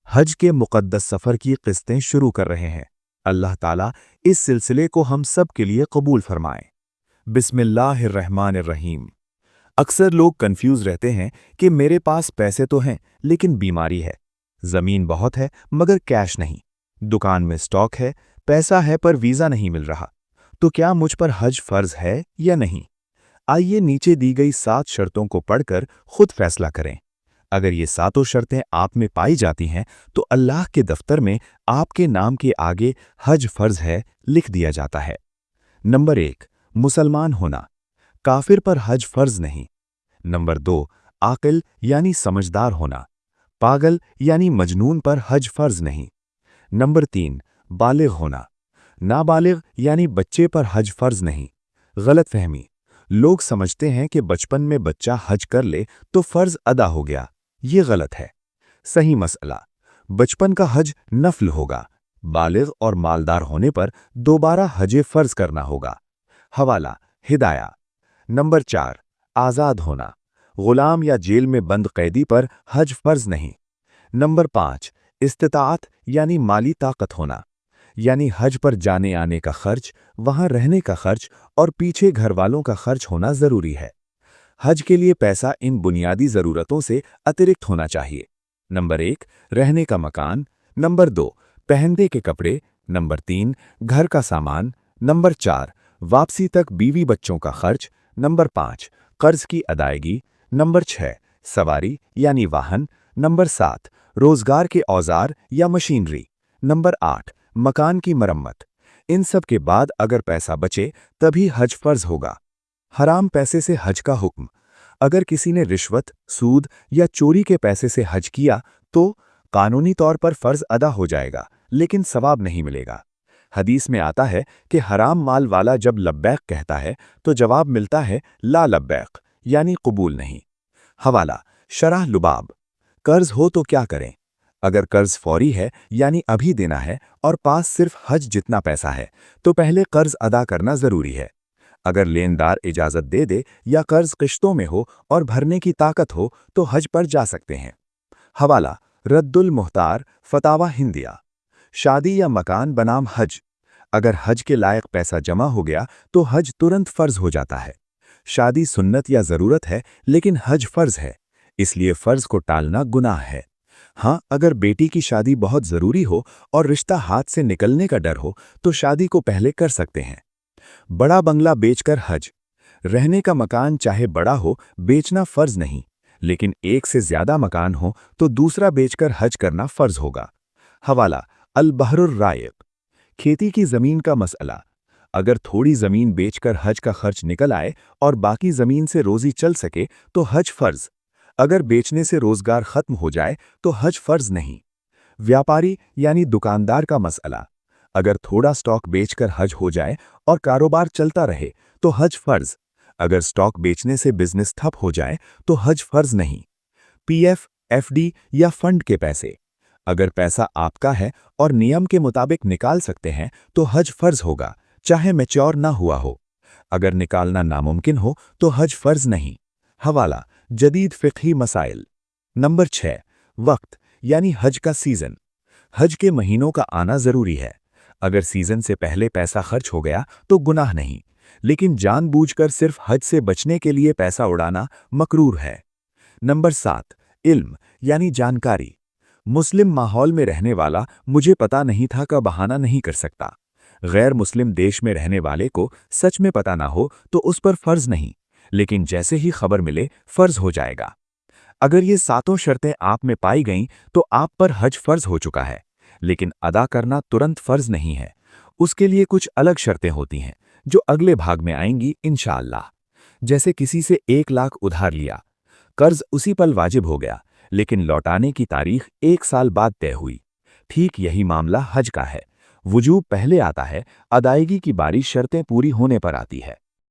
हज के मुक़द्दस सफ़र की क़िस्तें शुरू कर रहे हैं। अल्लाह ताला इस सिलसिले को हम सब के लिए कबूल फरमाए। बिस्मिल्लाहिर्रहमानिर्रहीम। अक्सर लोग कंफ्यूज रहते हैं कि मेरे पास पैसे तो हैं लेकिन बीमारी है, ज़मीन बहुत है मगर कैश नहीं, दुकान में स्टॉक है, पैसा है पर वीज़ा नहीं मिल रहा, तो क्या मुझ पर हज फ़र्ज़ है या नहीं? आइए नीचे दी गई 7 शर्तों को पढ़कर खुद फैसला करें। अगर ये सातों शर्तें आप में पाई जाती हैं तो अल्लाह के दफ्तर में आपके नाम के आगे हज फ़र्ज़ है लिख दिया जाता है। नंबर 1, मुसलमान होना, काफिर पर हज फ़र्ज़ नहीं। नंबर 2, आकिल यानी समझदार होना, पागल यानी मजनून पर हज फ़र्ज़ नहीं। नंबर 3, बालिग होना, नाबालिग यानी बच्चे पर हज फ़र्ज़ नहीं। गलतफहमी, लोग समझते हैं कि बचपन में बच्चा हज कर ले तो फ़र्ज़ अदा हो गया, ये गलत है। सही मसला, बचपन का हज नफ़ल होगा, बालिग और मालदार होने पर दोबारा हज फ़र्ज़ करना होगा। हवाला हिदाया। नंबर 4, आज़ाद होना, ग़ुलाम या जेल में बंद कैदी पर हज फ़र्ज़ नहीं। नंबर 5, इस्तिताअत यानी माली ताकत होना, यानी हज पर जाने आने का खर्च, वहाँ रहने का खर्च और पीछे घर वालों का खर्च होना ज़रूरी है। हज के लिए पैसा इन बुनियादी ज़रूरतों से अतिरिक्त होना चाहिए। नंबर 1, रहने का मकान। नंबर 2, पहनने के कपड़े। नंबर 3, घर का सामान। नंबर 4, वापसी तक बीवी बच्चों का खर्च। नंबर 5, कर्ज की अदायगी। नंबर 6, सवारी यानी वाहन। नंबर 7, रोजगार के औजार या मशीनरी। नंबर 8, मकान की मरम्मत। इन सब के बाद अगर पैसा बचे तभी हज फ़र्ज़ होगा। हराम पैसे से हज का हुक्म, अगर किसी ने रिश्वत, सूद या चोरी के पैसे से हज किया तो कानूनी तौर पर फ़र्ज़ अदा हो जाएगा लेकिन सवाब नहीं मिलेगा। हदीस में आता है कि हराम माल वाला जब लब्बैक कहता है तो जवाब मिलता है ला लब्बैक, यानी कबूल नहीं। हवाला शरह लुबाब, कर्ज हो तो क्या करें? अगर कर्ज फौरी है यानी अभी देना है और पास सिर्फ हज जितना पैसा है तो पहले कर्ज अदा करना ज़रूरी है। अगर लेनदार इजाज़त दे दे या कर्ज किश्तों में हो और भरने की ताकत हो तो हज पर जा सकते हैं। हवाला रद्दुल मुख्तार, फतावा हिंदिया। शादी या मकान बनाम हज, अगर हज के लायक पैसा जमा हो गया तो हज तुरंत फ़र्ज़ हो जाता है। शादी सुन्नत या ज़रूरत है लेकिन हज फ़र्ज़ है, इसलिए फ़र्ज़ को टालना गुनाह है। हाँ, अगर बेटी की शादी बहुत ज़रूरी हो और रिश्ता हाथ से निकलने का डर हो तो शादी को पहले कर सकते हैं। बड़ा बंगला बेचकर हज, रहने का मकान चाहे बड़ा हो बेचना फ़र्ज़ नहीं, लेकिन एक से ज़्यादा मकान हो तो दूसरा बेचकर हज करना फ़र्ज़ होगा। हवाला अल बहरुर रायक़, खेती की ज़मीन का मसला, अगर थोड़ी ज़मीन बेचकर हज का खर्च निकल आए और बाकी ज़मीन से रोज़ी चल सके तो हज फ़र्ज़, अगर बेचने से रोज़गार ख़त्म हो जाए तो हज फ़र्ज़ नहीं। व्यापारी यानी दुकानदार का मसला, अगर थोड़ा स्टॉक बेचकर हज हो जाए और कारोबार चलता रहे तो हज फ़र्ज़, अगर स्टॉक बेचने से बिजनेस ठप हो जाए तो हज फ़र्ज़ नहीं। पीएफ, एफडी या फंड के पैसे, अगर पैसा आपका है और नियम के मुताबिक निकाल सकते हैं तो हज फ़र्ज़ होगा, चाहे मैच्योर ना हुआ हो। अगर निकालना नामुमकिन हो तो हज फ़र्ज़ नहीं। हवाला जदीद फ़िक़ही मसाइल। नंबर 6, वक्त यानी हज का सीज़न, हज के महीनों का आना ज़रूरी है। अगर सीज़न से पहले पैसा खर्च हो गया तो गुनाह नहीं, लेकिन जानबूझकर सिर्फ हज से बचने के लिए पैसा उड़ाना मकरूह है। नंबर 7, इल्म यानी जानकारी, मुस्लिम माहौल में रहने वाला मुझे पता नहीं था का बहाना नहीं कर सकता। गैर मुस्लिम देश में रहने वाले को सच में पता ना हो तो उस पर फ़र्ज़ नहीं, लेकिन जैसे ही खबर मिले फ़र्ज़ हो जाएगा। अगर ये सातों शर्तें आप में पाई गईं तो आप पर हज फ़र्ज़ हो चुका है, लेकिन अदा करना तुरंत फ़र्ज़ नहीं है। उसके लिए कुछ अलग शर्तें होती हैं जो अगले भाग में आएंगी इंशाअल्लाह। जैसे किसी से 1 लाख उधार लिया, कर्ज उसी पल वाजिब हो गया लेकिन लौटाने की तारीख 1 साल बाद तय हुई। ठीक यही मामला हज का है, वुजूब पहले आता है, अदायगी की बारी शर्तें पूरी होने पर आती है।